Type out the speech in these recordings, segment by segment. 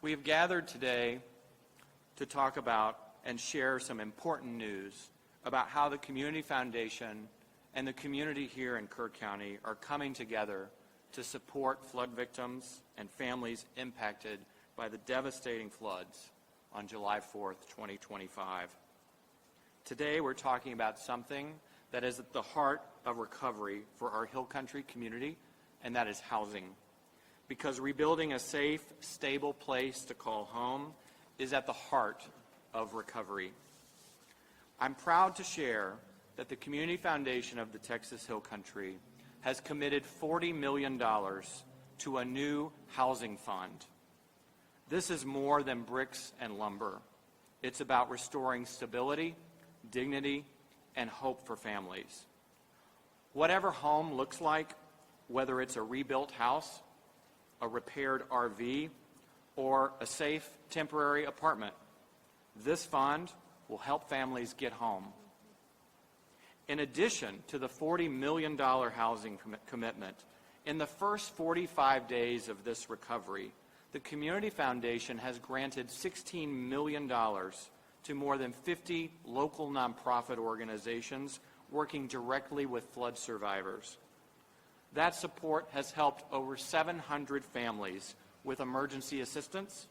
We have gathered today to talk about and share some important news about how the Community Foundation and the community here in Kerr County are coming together to support flood victims and families impacted by the devastating floods on July 4th, 2025. Today we're talking about something that is at the heart of recovery for our Hill Country community, and that is housing. Because rebuilding a safe, stable place to call home is at the heart of recovery. I'm proud to share that the Community Foundation of the Texas Hill Country has committed $40 million to a new housing fund. This is more than bricks and lumber. It's about restoring stability, dignity, and hope for families. Whatever home looks like, whether it's a rebuilt house, a repaired RV, or a safe temporary apartment, this fund will help families get home. In addition to the $40 million housing commitment, in the first 45 days of this recovery, the Community Foundation has granted $16 million to more than 50 local nonprofit organizations working directly with flood survivors. That support has helped over 700 families with emergency assistance,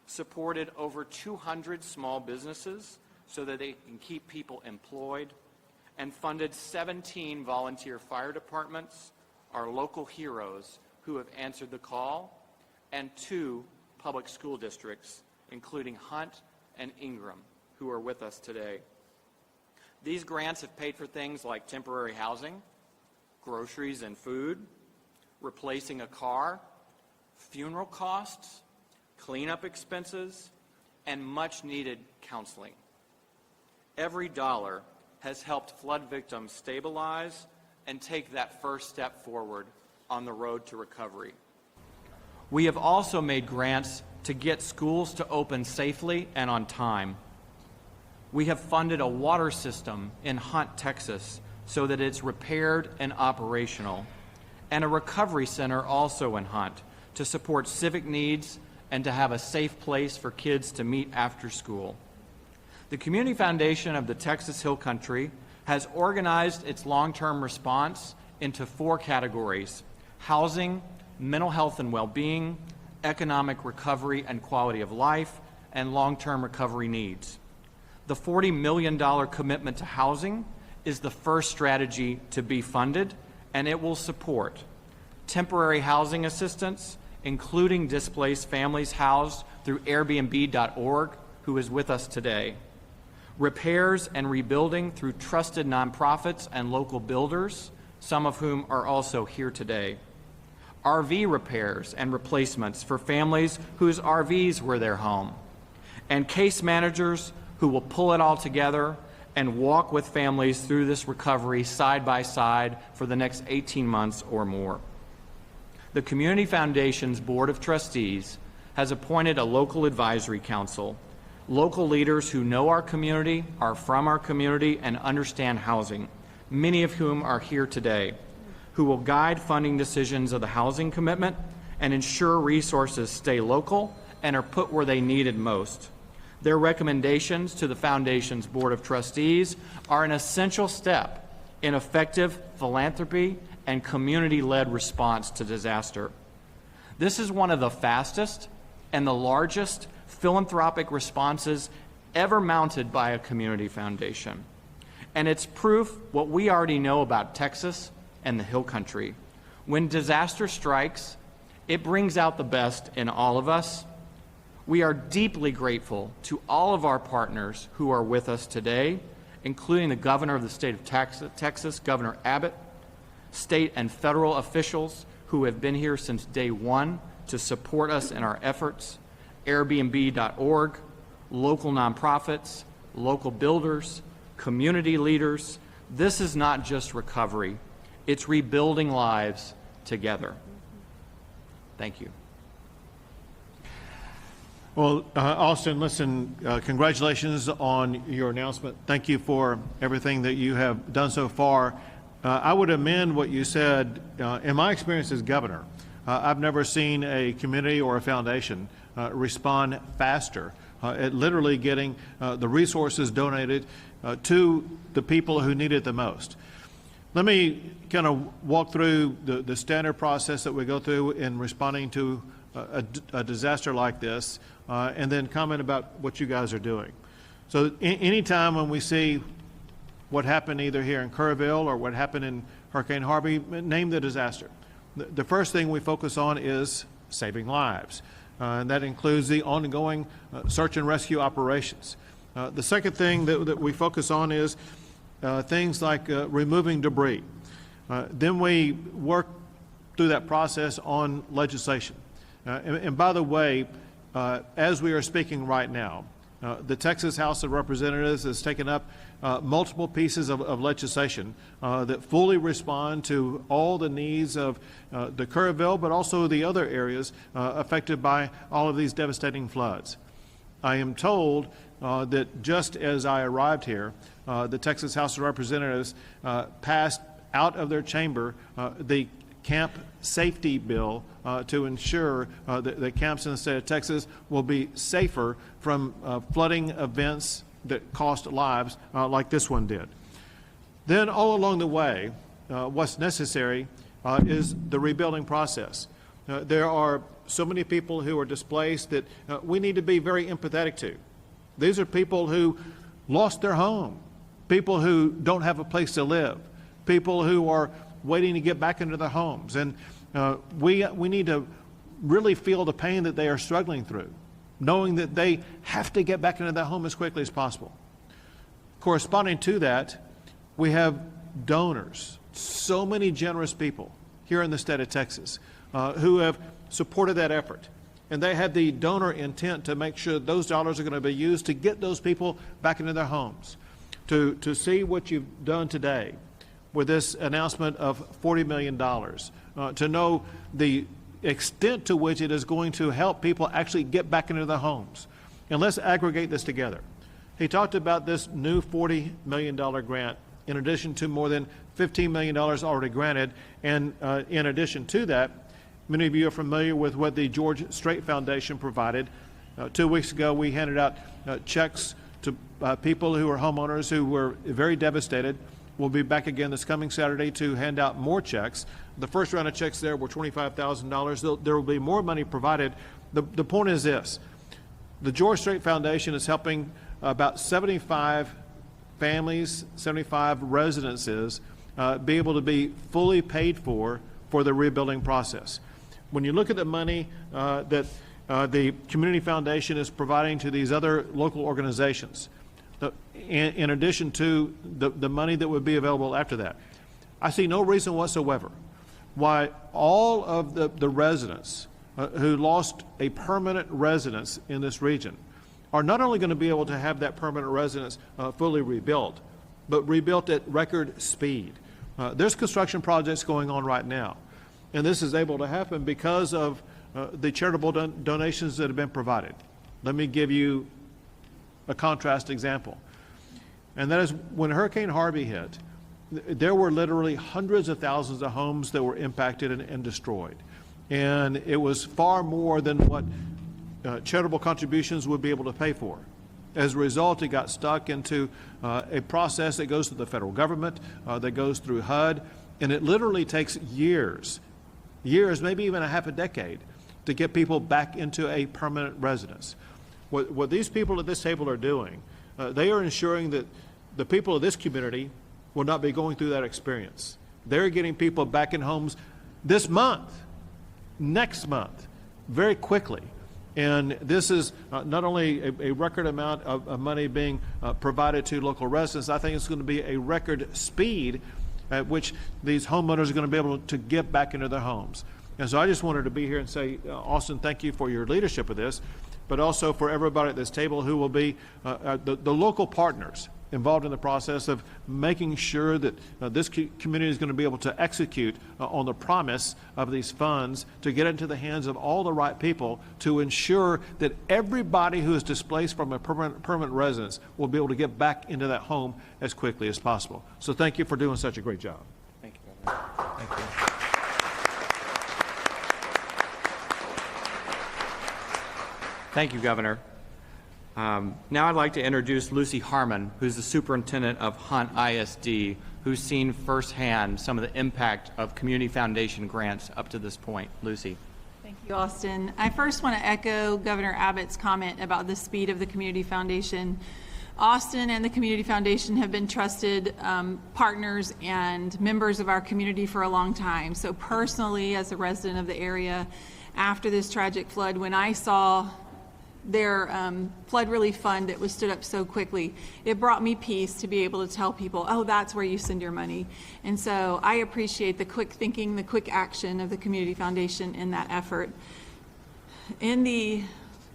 supported over 200 small businesses so that they can keep people employed, and funded 17 volunteer fire departments, our local heroes who have answered the call, and 2 public school districts, including Hunt and Ingram, who are with us today. These grants have paid for things like temporary housing, groceries and food, replacing a car, funeral costs, cleanup expenses, and much-needed counseling. Every dollar has helped flood victims stabilize and take that first step forward on the road to recovery. We have also made grants to get schools to open safely and on time. We have funded a water system in Hunt, Texas, so that it's repaired and operational, and a recovery center also in Hunt to support civic needs and to have a safe place for kids to meet after school. The Community Foundation of the Texas Hill Country has organized its long-term response into 4 categories: housing, mental health and well-being, economic recovery and quality of life, and long-term recovery needs. The $40 million commitment to housing is the first strategy to be funded, and it will support temporary housing assistance, including displaced families housed through Airbnb.org, who is with us today, repairs and rebuilding through trusted nonprofits and local builders, some of whom are also here today, RV repairs and replacements for families whose RVs were their home, and case managers who will pull it all together and walk with families through this recovery side by side for the next 18 months or more. The Community Foundation's Board of Trustees has appointed a local advisory council, local leaders who know our community, are from our community, and understand housing, many of whom are here today, who will guide funding decisions of the housing commitment and ensure resources stay local and are put where they needed most. Their recommendations to the Foundation's Board of Trustees are an essential step in effective philanthropy and community-led response to disaster. This is one of the fastest and the largest philanthropic responses ever mounted by a community foundation. And it's proof what we already know about Texas and the Hill Country. When disaster strikes, it brings out the best in all of us. We are deeply grateful to all of our partners who are with us today, including the Governor of the state of Texas, Governor Abbott, state and federal officials who have been here since day one to support us in our efforts, Airbnb.org, local nonprofits, local builders, community leaders. This is not just recovery, it's rebuilding lives together. Thank you. Well, Austin, listen, congratulations on your announcement. Thank you for everything that you have done so far. I would amend what you said. In my experience as governor, I've never seen a community or a foundation respond faster at literally getting the resources donated to the people who need it the most. Let me kind of walk through the standard process that we go through in responding to a disaster like this, and then comment about what you guys are doing. So anytime when we see what happened either here in Kerrville or what happened in Hurricane Harvey, name the disaster. The first thing we focus on is saving lives, and that includes the ongoing search and rescue operations. The second thing that we focus on is things like removing debris. Then we work through that process on legislation. And by the way, as we are speaking right now, the Texas House of Representatives has taken up multiple pieces of legislation that fully respond to all the needs of the Kerrville, but also the other areas affected by all of these devastating floods. I am told that just as I arrived here, the Texas House of Representatives passed out of their chamber the camp safety bill to ensure that camps in the state of Texas will be safer from flooding events that cost lives like this one did. Then all along the way, what's necessary is the rebuilding process. There are so many people who are displaced that we need to be very empathetic to. These are people who lost their home, people who don't have a place to live, people who are waiting to get back into their homes. And we need to really feel the pain that they are struggling through, knowing that they have to get back into their home as quickly as possible. Corresponding to that, we have donors, so many generous people here in the state of Texas who have supported that effort. And they have the donor intent to make sure those dollars are going to be used to get those people back into their homes. To see what you've done today with this announcement of $40 million, to know the extent to which it is going to help people actually get back into their homes. And let's aggregate this together. He talked about this new $40 million grant in addition to more than $15 million already granted. And in addition to that, many of you are familiar with what the George Strait Foundation provided. 2 weeks ago, we handed out checks to people who are homeowners who were very devastated. We'll be back again this coming Saturday to hand out more checks. The first round of checks there were $25,000. There will be more money provided. The point is this. The George Strait Foundation is helping about 75 families, 75 residences be able to be fully paid for the rebuilding process. When you look at the money that the Community Foundation is providing to these other local organizations, in addition to the money that would be available after that, I see no reason whatsoever why all of the residents who lost a permanent residence in this region are not only going to be able to have that permanent residence fully rebuilt, but rebuilt at record speed. There's construction projects going on right now, and this is able to happen because of the charitable donations that have been provided. Let me give you a contrast example, and that is when Hurricane Harvey hit, there were literally hundreds of thousands of homes that were impacted and destroyed, and it was far more than what charitable contributions would be able to pay for. As a result, it got stuck into a process that goes to the federal government, that goes through HUD, and it literally takes years, maybe even a half a decade, to get people back into a permanent residence. What these people at this table are doing, they are ensuring that the people of this community will not be going through that experience. They're getting people back in homes this month, next month, very quickly. And this is not only a record amount of money being provided to local residents, I think it's going to be a record speed at which these homeowners are going to be able to get back into their homes. And so I just wanted to be here and say, Austin, thank you for your leadership of this, but also for everybody at this table who will be the local partners involved in the process of making sure that this community is going to be able to execute on the promise of these funds to get into the hands of all the right people to ensure that everybody who is displaced from a permanent residence will be able to get back into that home as quickly as possible. So thank you for doing such a great job. Thank you, Governor. Thank you. Thank you, Governor. Now I'd like to introduce Lucy Harmon, who's the superintendent of Hunt ISD, who's seen firsthand some of the impact of Community Foundation grants up to this point. Lucy. Thank you, Austin. I first want to echo Governor Abbott's comment about the speed of the Community Foundation. Austin and the Community Foundation have been trusted partners and members of our community for a long time. So personally, as a resident of the area, after this tragic flood, when I saw their flood relief fund that was stood up so quickly, it brought me peace to be able to tell people, oh, that's where you send your money. And so I appreciate the quick thinking, the quick action of the Community Foundation in that effort. In the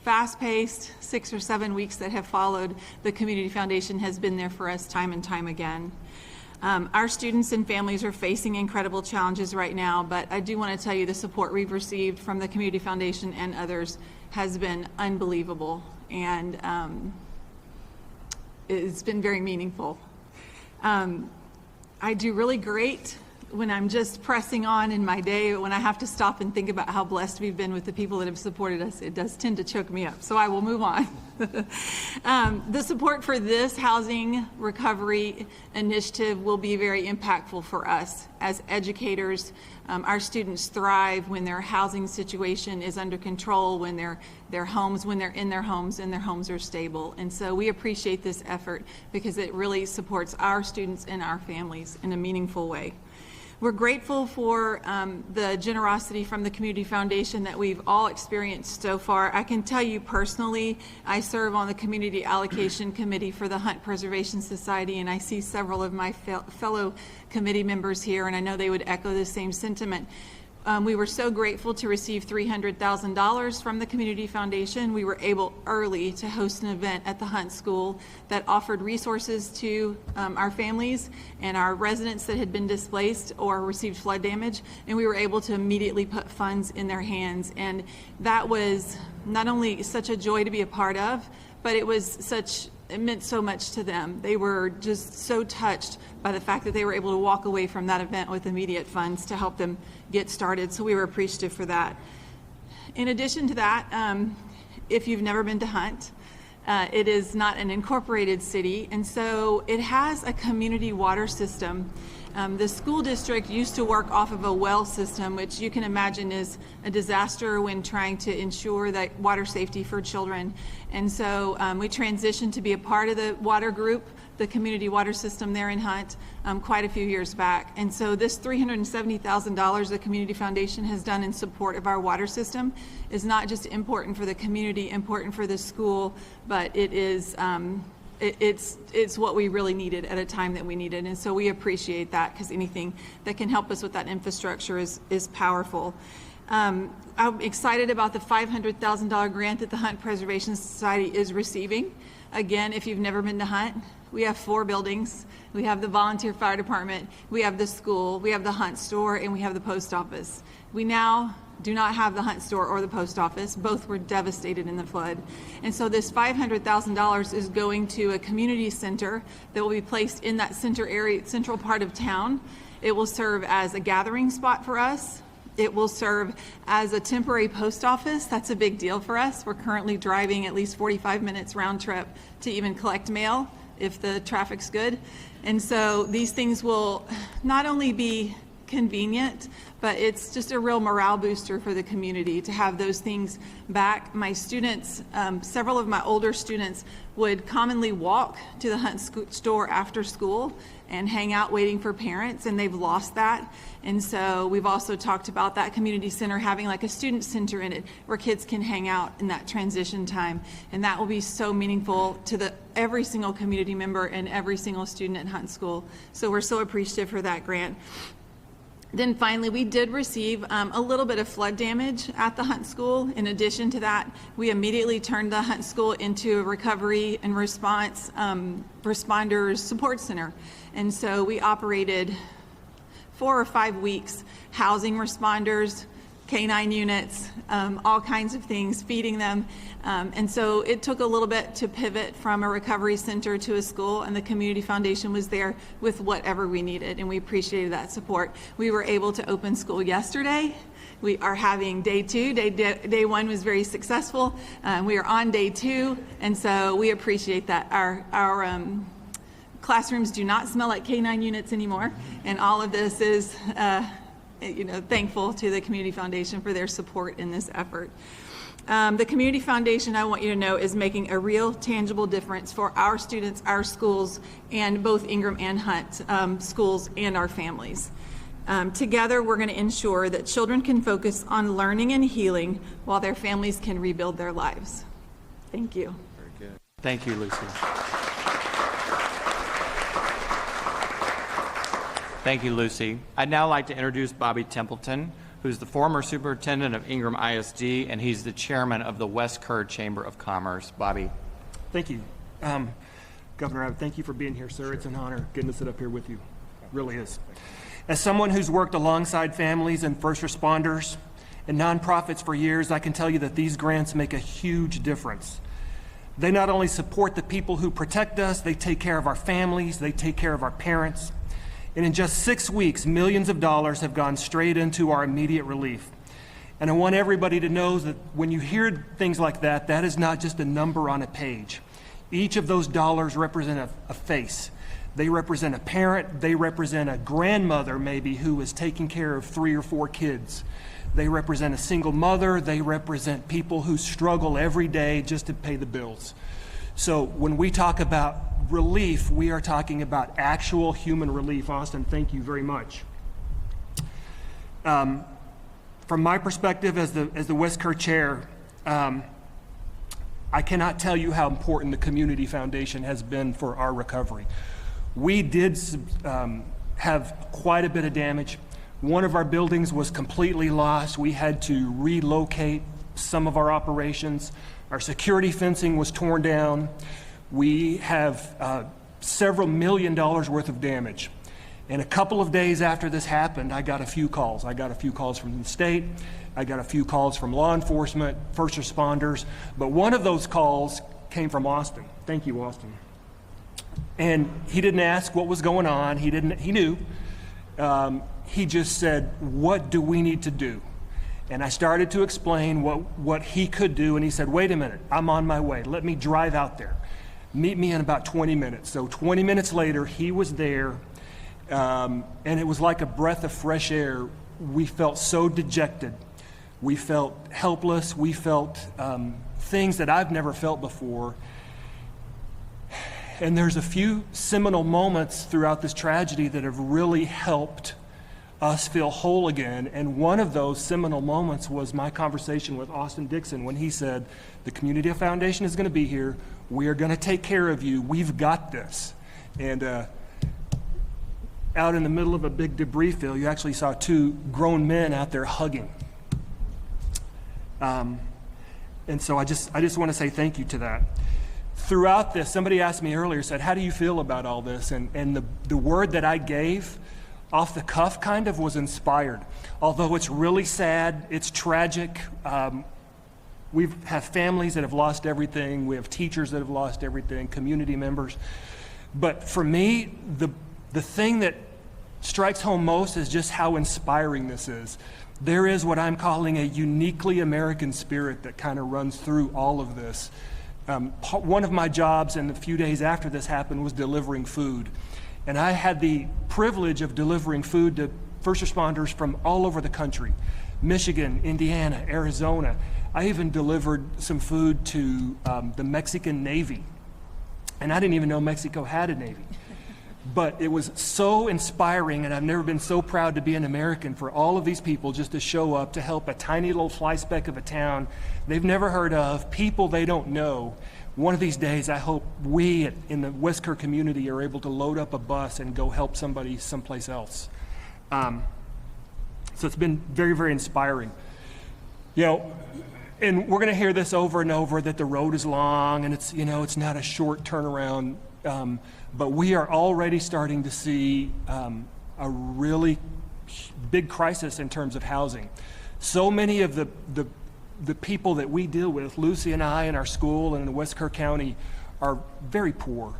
fast-paced 6 or 7 weeks that have followed, the Community Foundation has been there for us time and time again. Our students and families are facing incredible challenges right now, but I do want to tell you the support we've received from the Community Foundation and others has been unbelievable, and it's been very meaningful. I do really great when I'm just pressing on in my day. When I have to stop and think about how blessed we've been with the people that have supported us, it does tend to choke me up, so I will move on. The support for this housing recovery initiative will be very impactful for us as educators. Our students thrive when their housing situation is under control, when they're in their homes and their homes are stable. And so we appreciate this effort because it really supports our students and our families in a meaningful way. We're grateful for the generosity from the Community Foundation that we've all experienced so far. I can tell you personally, I serve on the Community Allocation Committee for the Hunt Preservation Society, and I see several of my fellow committee members here, and I know they would echo the same sentiment. We were so grateful to receive $300,000 from the Community Foundation. We were able early to host an event at the Hunt School that offered resources to our families and our residents that had been displaced or received flood damage, and we were able to immediately put funds in their hands. And that was not only such a joy to be a part of, but it meant so much to them. They were just so touched by the fact that they were able to walk away from that event with immediate funds to help them get started. So we were appreciative for that. In addition to that, if you've never been to Hunt, it is not an incorporated city, and so it has a community water system. The school district used to work off of a well system, which you can imagine is a disaster when trying to ensure that water safety for children. And so we transitioned to be a part of the water group, the community water system there in Hunt, quite a few years back. And so this $370,000 the Community Foundation has done in support of our water system is not just important for the community, important for the school, but it is it's what we really needed at a time that we needed. And so we appreciate that, because anything that can help us with that infrastructure is powerful. I'm excited about the $500,000 grant that the Hunt Preservation Society is receiving. Again, if you've never been to Hunt, we have 4 buildings. We have the volunteer fire department, we have the school, we have the Hunt store, and we have the post office. We now do not have the Hunt store or the post office. Both were devastated in the flood. And so this $500,000 is going to a community center that will be placed in that central part of town. It will serve as a gathering spot for us. It will serve as a temporary post office. That's a big deal for us. We're currently driving at least 45 minutes round trip to even collect mail if the traffic's good. And so these things will not only be convenient, but it's just a real morale booster for the community to have those things back. My students, several of my older students would commonly walk to the Hunt store after school and hang out waiting for parents, and they've lost that. And so we've also talked about that community center having like a student center in it where kids can hang out in that transition time, and that will be so meaningful to every single community member and every single student at Hunt School. So we're so appreciative for that grant. Then finally, we did receive a little bit of flood damage at the Hunt School. In addition to that, we immediately turned the Hunt School into a recovery and response responders support center. And so we operated 4 or 5 weeks housing responders, K-9 units, all kinds of things, feeding them. And so it took a little bit to pivot from a recovery center to a school, and the Community Foundation was there with whatever we needed, and we appreciated that support. We were able to open school yesterday. We are having day two. Day one was very successful. We are on day two, and so we appreciate that. Our classrooms do not smell like K-9 units anymore, and all of this is thankful to the Community Foundation for their support in this effort. The Community Foundation, I want you to know, is making a real tangible difference for our students, our schools, and both Ingram and Hunt schools and our families. Together, we're going to ensure that children can focus on learning and healing while their families can rebuild their lives. Thank you. Very good. Thank you, Lucy. Thank you, Lucy. I'd now like to introduce Bobby Templeton, who's the former superintendent of Ingram ISD, and he's the chairman of the West Kerr Chamber of Commerce. Bobby. Thank you. Governor Abbott, thank you for being here, sir. It's an honor getting to sit up here with you. It really is. As someone who's worked alongside families and first responders and nonprofits for years, I can tell you that these grants make a huge difference. They not only support the people who protect us, they take care of our families, they take care of our parents. And in just 6 weeks, millions of dollars have gone straight into our immediate relief. And I want everybody to know that when you hear things like that, that is not just a number on a page. Each of those dollars represent a face. They represent a parent, they represent a grandmother maybe who is taking care of 3 or 4 kids. They represent a single mother, they represent people who struggle every day just to pay the bills. So when we talk about relief, we are talking about actual human relief. Austin, thank you very much. From my perspective as the West Kerr chair, I cannot tell you how important the Community Foundation has been for our recovery. We did have quite a bit of damage. One of our buildings was completely lost. We had to relocate some of our operations. Our security fencing was torn down. We have several $1 million worth of damage. And a couple of days after this happened, I got a few calls. I got a few calls from the state. I got a few calls from law enforcement, first responders. But one of those calls came from Austin. Thank you, Austin. And he didn't ask what was going on. He knew. He just said, what do we need to do? And I started to explain what he could do. And he said, wait a minute, I'm on my way. Let me drive out there. Meet me in about 20 minutes. So 20 minutes later, he was there. And it was like a breath of fresh air. We felt so dejected. We felt helpless. We felt things that I've never felt before. And there's a few seminal moments throughout this tragedy that have really helped us feel whole again. And one of those seminal moments was my conversation with Austin Dixon when he said, the Community Foundation is going to be here. We are going to take care of you. We've got this. And out in the middle of a big debris field, you actually saw 2 grown men out there hugging. And so I just want to say thank you to that. Throughout this, somebody asked me earlier, said, how do you feel about all this? And the word that I gave off the cuff kind of was inspired. Although it's really sad, it's tragic. We have families that have lost everything. We have teachers that have lost everything, community members. But for me, the thing that strikes home most is just how inspiring this is. There is what I'm calling a uniquely American spirit that kind of runs through all of this. One of my jobs in the few days after this happened was delivering food. And I had the privilege of delivering food to first responders from all over the country. Michigan, Indiana, Arizona. I even delivered some food to the Mexican Navy. And I didn't even know Mexico had a Navy. But it was so inspiring, and I've never been so proud to be an American for all of these people just to show up to help a tiny little fly speck of a town they've never heard of, people they don't know. One of these days, I hope we in the West Kerr community are able to load up a bus and go help somebody someplace else. So it's been very, very inspiring. You know, and we're going to hear this over and over that the road is long and it's, you know, it's not a short turnaround. But we are already starting to see a really big crisis in terms of housing. So many of the people that we deal with, Lucy and I in our school and in West Kerr County, are very poor.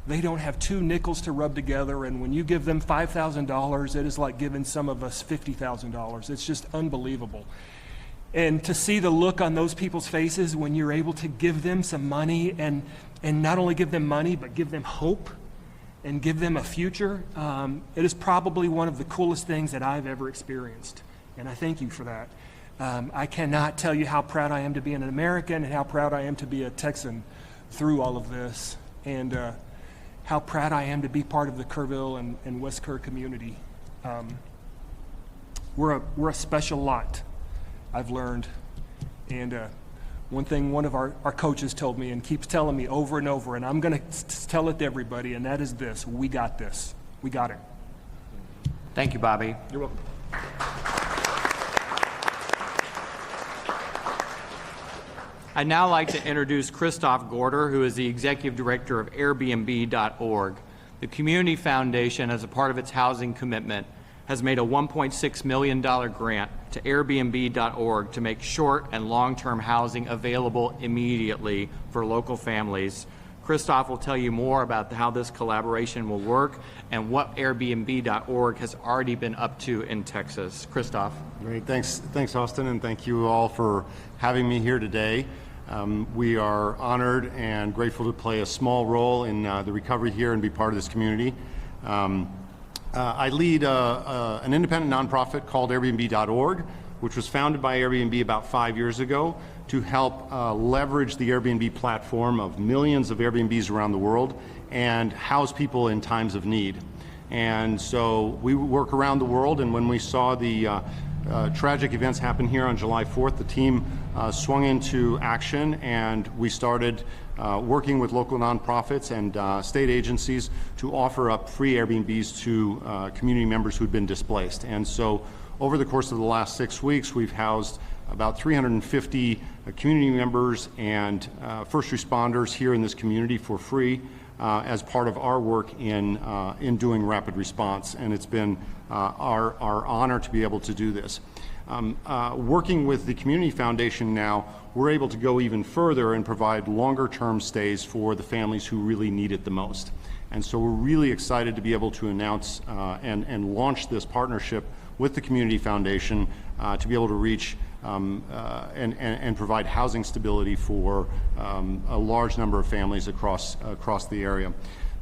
They don't have two nickels to rub together, and when you give them $5,000, it is like giving some of us $50,000. It's just unbelievable. And to see the look on those people's faces when you're able to give them some money, and not only give them money, but give them hope and give them a future, it is probably one of the coolest things that I've ever experienced. And I thank you for that. I cannot tell you how proud I am to be an American and how proud I am to be a Texan through all of this. And how proud I am to be part of the Kerrville and West Kerr community. We're a special lot, I've learned. And one thing one of our coaches told me and keeps telling me over and over, and I'm going to tell it to everybody, and that is this: we got this. We got it. Thank you, Bobby. You're welcome. I'd now like to introduce Christoph Gorder, who is the Executive Director of Airbnb.org. The Community Foundation, as a part of its housing commitment, has made a $1.6 million grant to Airbnb.org to make short and long-term housing available immediately for local families. Christoph will tell you more about how this collaboration will work and what Airbnb.org has already been up to in Texas. Christoph. Great, thanks Austin, and thank you all for having me here today. We are honored and grateful to play a small role in the recovery here and be part of this community. I lead an independent nonprofit called Airbnb.org, which was founded by Airbnb about 5 years ago to help leverage the Airbnb platform of millions of Airbnbs around the world and house people in times of need. And so we work around the world, and when we saw the tragic events happen here on July 4th, the team swung into action, and we started working with local nonprofits and state agencies to offer up free Airbnbs to community members who'd been displaced. And so over the course of the last 6 weeks, we've housed about 350 community members and first responders here in this community for free as part of our work in doing rapid response. And it's been our honor to be able to do this. Working with the Community Foundation now, we're able to go even further and provide longer term stays for the families who really need it the most. And so we're really excited to be able to announce and launch this partnership with the Community Foundation to be able to reach and provide housing stability for a large number of families across the area.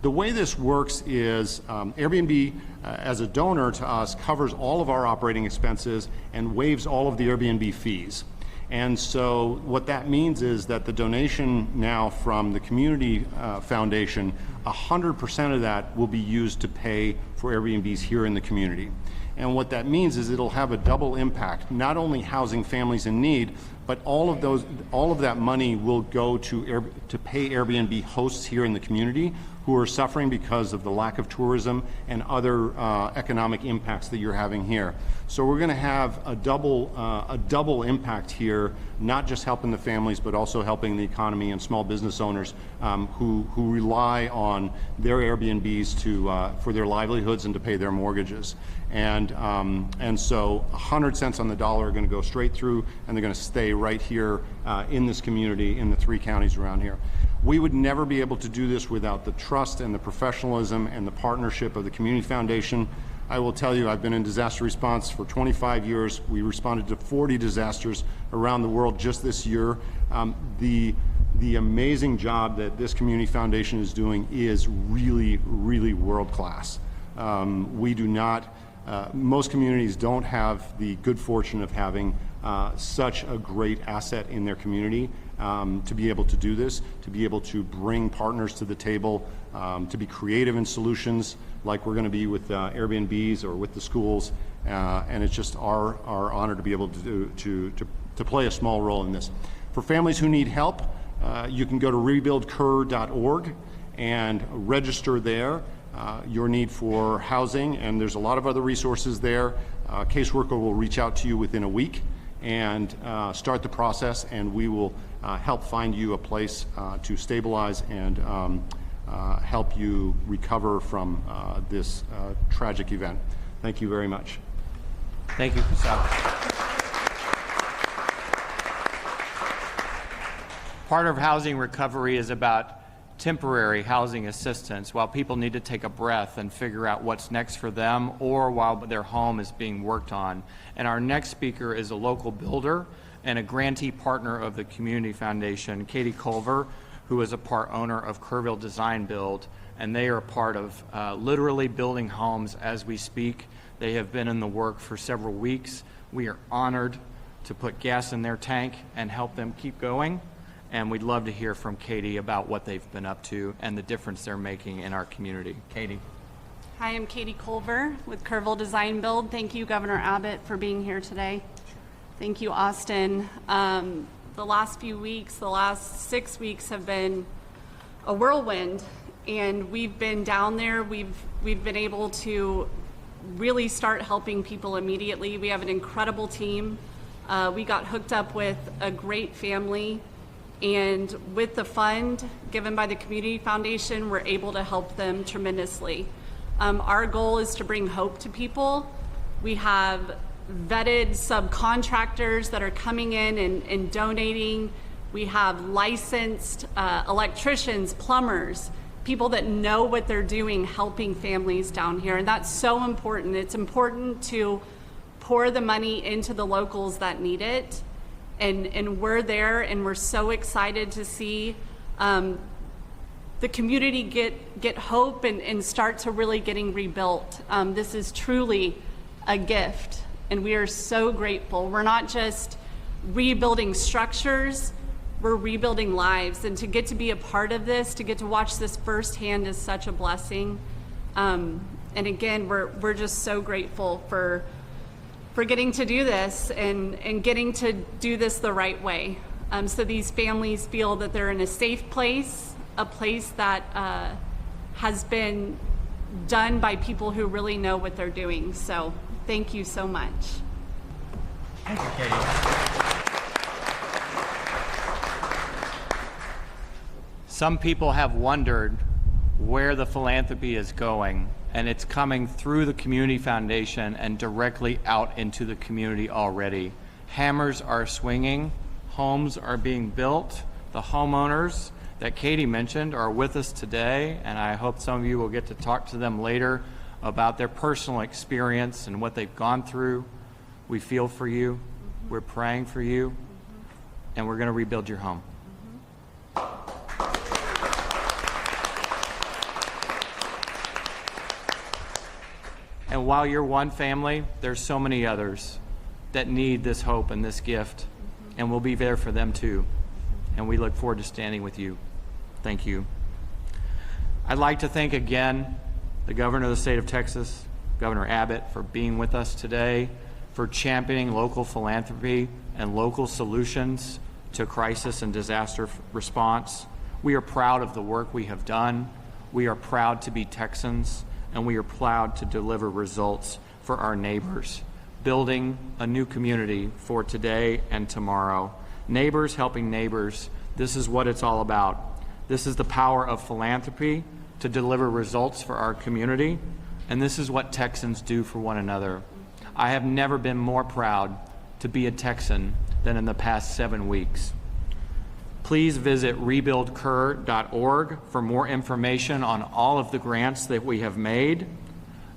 The way this works is Airbnb, as a donor to us, covers all of our operating expenses and waives all of the Airbnb fees. And so what that means is that the donation now from the Community Foundation, 100% of that will be used to pay for Airbnbs here in the community. And what that means is it'll have a double impact, not only housing families in need, but all of that money will go to pay Airbnb hosts here in the community who are suffering because of the lack of tourism and other economic impacts that you're having here. So we're going to have a double impact here, not just helping the families, but also helping the economy and small business owners who rely on their Airbnbs for their livelihoods and to pay their mortgages. And so 100 cents on the dollar are going to go straight through, and they're going to stay right here in this community in the 3 counties around here. We would never be able to do this without the trust and the professionalism and the partnership of the Community Foundation. I will tell you, I've been in disaster response for 25 years. We responded to 40 disasters around the world just this year. The amazing job that this Community Foundation is doing is really, really world class. We do not, most communities don't have the good fortune of having such a great asset in their community to be able to do this, to be able to bring partners to the table, to be creative in solutions like we're going to be with Airbnbs or with the schools, and it's just our honor to be able to play a small role in this. For families who need help, you can go to rebuildkerr.org and register there your need for housing, and there's a lot of other resources there. A caseworker will reach out to you within a week and start the process, and we will help find you a place to stabilize and help you recover from this tragic event. Thank you very much. Thank you, Christoph. Part of housing recovery is about temporary housing assistance while people need to take a breath and figure out what's next for them or while their home is being worked on. And our next speaker is a local builder and a grantee partner of the Community Foundation, Katie Culver, who is a part owner of Kerrville Design Build, and they are a part of literally building homes as we speak. They have been in the work for several weeks. We are honored to put gas in their tank and help them keep going. And we'd love to hear from Katie about what they've been up to and the difference they're making in our community. Katie. Hi, I'm Katie Culver with Kerrville Design Build. Thank you, Governor Abbott, for being here today. Thank you, Austin. The last few weeks, the last 6 weeks have been a whirlwind, and we've been down there. We've been able to really start helping people immediately. We have an incredible team. We got hooked up with a great family. And with the fund given by the Community Foundation, we're able to help them tremendously. Our goal is to bring hope to people. We have vetted subcontractors that are coming in and donating. We have licensed electricians, plumbers, people that know what they're doing helping families down here. And that's so important. It's important to pour the money into the locals that need it. And we're there, and we're so excited to see the community get hope and start to really getting rebuilt. This is truly a gift, and we are so grateful. We're not just rebuilding structures, we're rebuilding lives. And to get to be a part of this, to get to watch this firsthand is such a blessing. And again, we're just so grateful for getting to do this and getting to do this the right way. So these families feel that they're in a safe place, a place that has been done by people who really know what they're doing. So thank you so much. Thank you, Katie. Some people have wondered where the philanthropy is going, and it's coming through the Community Foundation and directly out into the community already. Hammers are swinging, homes are being built. The homeowners that Katie mentioned are with us today, and I hope some of you will get to talk to them later about their personal experience and what they've gone through. We feel for you, we're praying for you, and we're going to rebuild your home. And while you're one family, there's so many others that need this hope and this gift, and we'll be there for them too. And we look forward to standing with you. Thank you. I'd like to thank again the Governor of the state of Texas, Governor Abbott, for being with us today, for championing local philanthropy and local solutions to crisis and disaster response. We are proud of the work we have done. We are proud to be Texans, and we are proud to deliver results for our neighbors, building a new community for today and tomorrow. Neighbors helping neighbors, this is what it's all about. This is the power of philanthropy to deliver results for our community, and this is what Texans do for one another. I have never been more proud to be a Texan than in the past 7 weeks. Please visit rebuildker.org for more information on all of the grants that we have made,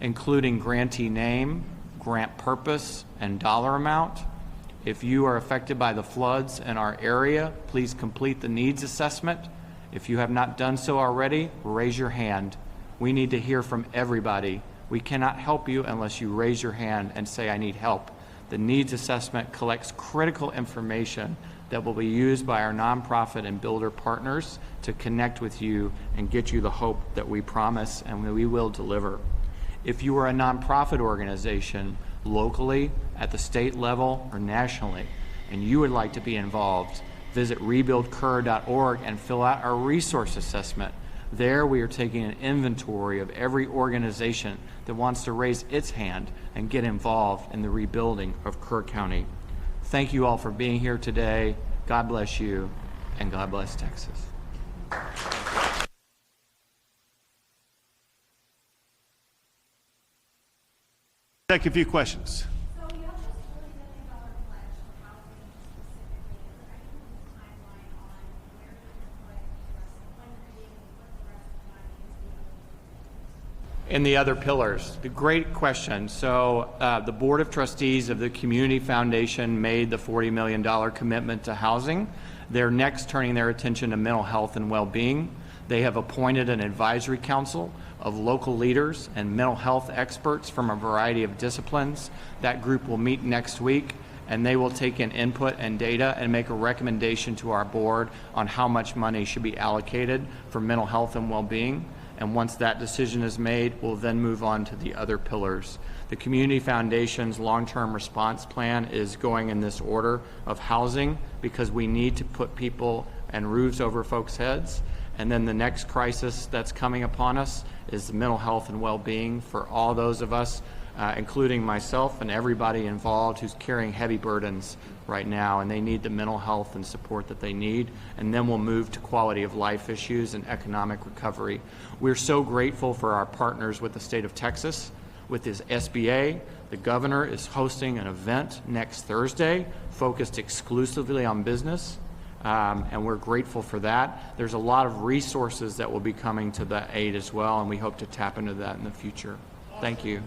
including grantee name, grant purpose, and dollar amount. If you are affected by the floods in our area, please complete the needs assessment. If you have not done so already, raise your hand. We need to hear from everybody. We cannot help you unless you raise your hand and say, I need help. The needs assessment collects critical information that will be used by our nonprofit and builder partners to connect with you and get you the hope that we promise and we will deliver. If you are a nonprofit organization locally, at the state level, or nationally, and you would like to be involved, visit rebuildker.org and fill out our resource assessment. There we are taking an inventory of every organization that wants to raise its hand and get involved in the rebuilding of Kerr County. Thank you all for being here today. God bless you, and God bless Texas. Take a few questions. So you have this $40 million pledge for housing specifically. Is there any timeline on where you're going to put the rest of when you're being And the other pillars, the great question. So the Board of Trustees of the Community Foundation made the $40 million commitment to housing. They're next turning their attention to mental health and well-being. They have appointed an advisory council of local leaders and mental health experts from a variety of disciplines. That group will meet next week, and they will take in input and data and make a recommendation to our board on how much money should be allocated for mental health and well-being. And once that decision is made, we'll then move on to the other pillars. The Community Foundation's long-term response plan is going in this order of housing, because we need to put people and roofs over folks' heads. And then the next crisis that's coming upon us is the mental health and well-being for all those of us, including myself and everybody involved who's carrying heavy burdens right now, and they need the mental health and support that they need. And then we'll move to quality of life issues and economic recovery. We're so grateful for our partners with the state of Texas, with his SBA. The governor is hosting an event next Thursday focused exclusively on business, and we're grateful for that. There's a lot of resources that will be coming to the aid as well, and we hope to tap into that in the future. Thank you.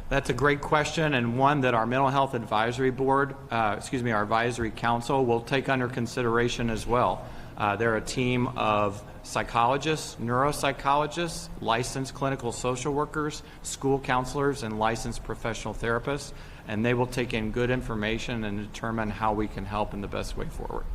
That's a great question, and one that our Mental Health Advisory Board, our Advisory Council will take under consideration as well. They're a team of psychologists, neuropsychologists, licensed clinical social workers, school counselors, and licensed professional therapists, and they will take in good information and determine how we can help in the best way forward.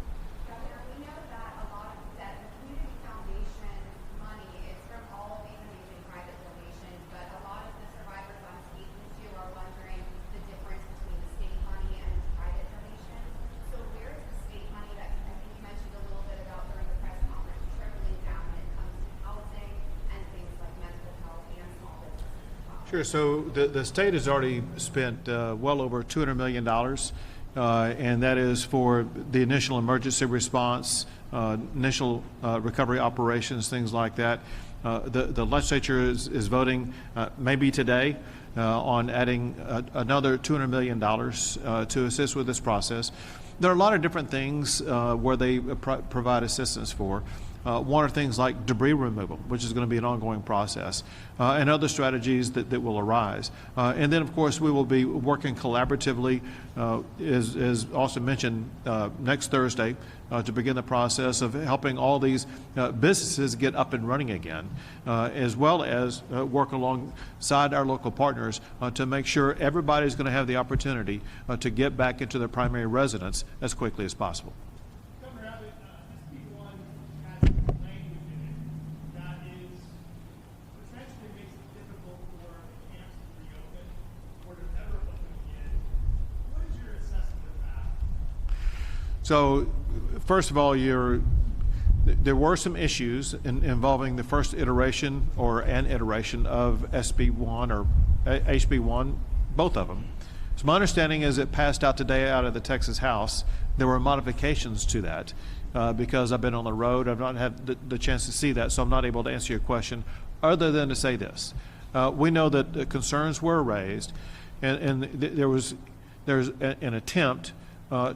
Governor, we know that a lot of that the Community Foundation money is from all of these amazing private donations, but a lot of the survivors I'm speaking to are wondering the difference between the state money and private donations. So where is the state money that I think you mentioned a little bit about during the press conference trickling down when it comes to housing and things like mental health and small business? Sure. So the state has already spent well over $200 million, and that is for the initial emergency response, initial recovery operations, things like that. The legislature is voting maybe today on adding another $200 million to assist with this process. There are a lot of different things where they provide assistance for. One are things like debris removal, which is going to be an ongoing process, and other strategies that will arise. And then, of course, we will be working collaboratively, as Austin mentioned, next Thursday to begin the process of helping all these businesses get up and running again, as well as work alongside our local partners to make sure everybody's going to have the opportunity to get back into their primary residence as quickly as possible. Governor Abbott, SB1 has language in it that is potentially makes it difficult for the camps to reopen or to ever open again. What is your assessment of that? So, first of all, there were some issues involving the first iteration or an iteration of SB1 or HB1, both of them. So my understanding is it passed out today out of the Texas House. There were modifications to that because I've been on the road. I've not had the chance to see that, so I'm not able to answer your question other than to say this. We know that the concerns were raised, and there's an attempt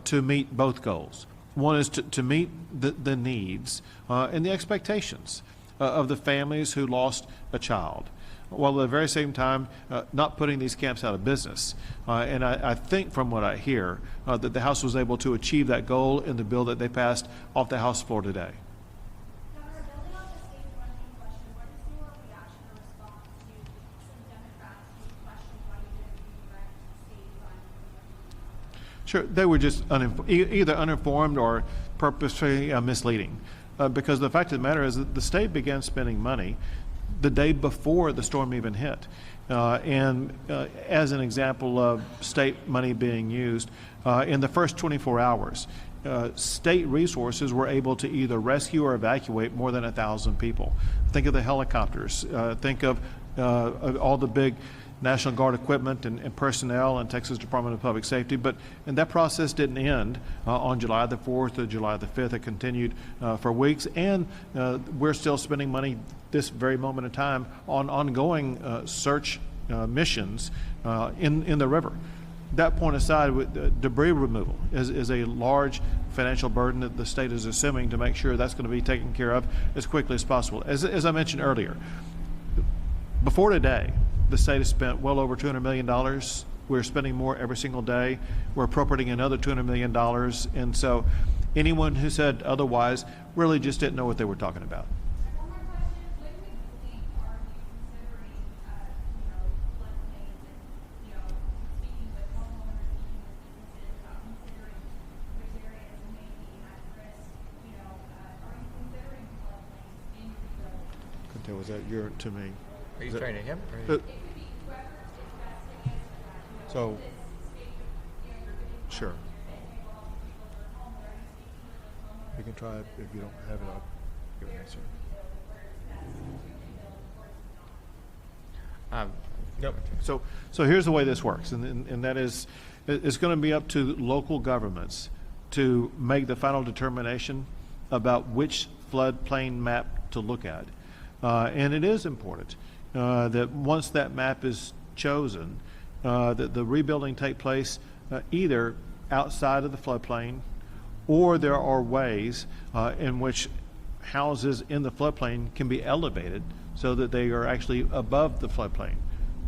to meet both goals. One is to meet the needs and the expectations of the families who lost a child, while at the very same time not putting these camps out of business. And I think from what I hear that the House was able to achieve that goal in the bill that they passed off the House floor today. Governor, building on the state funding question, what is your reaction or response to some Democrats who question why you didn't redirect state funds? Sure, they were just either uninformed or purposely misleading. Because the fact of the matter is that the state began spending money the day before the storm even hit. And as an example of state money being used, in the first 24 hours, state resources were able to either rescue or evacuate more than 1,000 people. Think of the helicopters. Think of all the big National Guard equipment and personnel and Texas Department of Public Safety. And that process didn't end on July the 4th or July the 5th. It continued for weeks, and we're still spending money this very moment in time on ongoing search missions in the river. That point aside, debris removal is a large financial burden that the state is assuming to make sure that's going to be taken care of as quickly as possible. As I mentioned earlier, before today, the state has spent well over $200 million. We're spending more every single day. We're appropriating another $200 million. And so anyone who said otherwise really just didn't know what they were talking about. One more question. When we are you considering, floodplains and, speaking with homeowners, speaking with businesses about considering which areas may be at risk, are you considering floodplains in your rebuilding? Was that your to me? Are you turning to him? It could be whoever is best to answer that. So, This state, you're getting sure. you're saying, well, people are home, but are you speaking with those homeowners? You can try it. If you don't have it, I'll give an answer. Yep. So here's the way this works, and that is, it's going to be up to local governments to make the final determination about which floodplain map to look at. And it is important that once that map is chosen, that the rebuilding take place either outside of the floodplain, or there are ways in which houses in the floodplain can be elevated so that they are actually above the floodplain.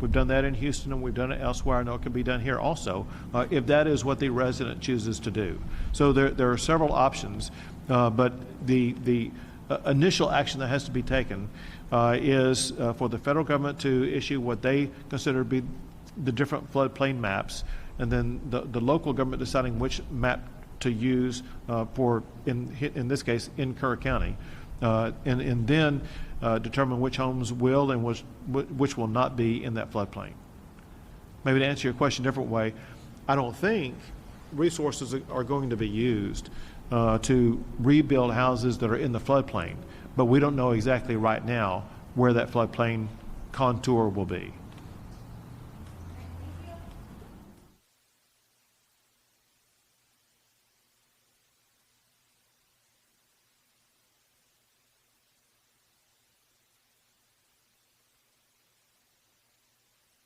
We've done that in Houston, and we've done it elsewhere. I know it can be done here also, if that is what the resident chooses to do. So there are several options, but the initial action that has to be taken is for the federal government to issue what they consider to be the different floodplain maps, and then the local government deciding which map to use for, in this case, in Kerr County, and then determine which homes will and which will not be in that floodplain. Maybe to answer your question a different way, I don't think resources are going to be used to rebuild houses that are in the floodplain, but we don't know exactly right now where that floodplain contour will be.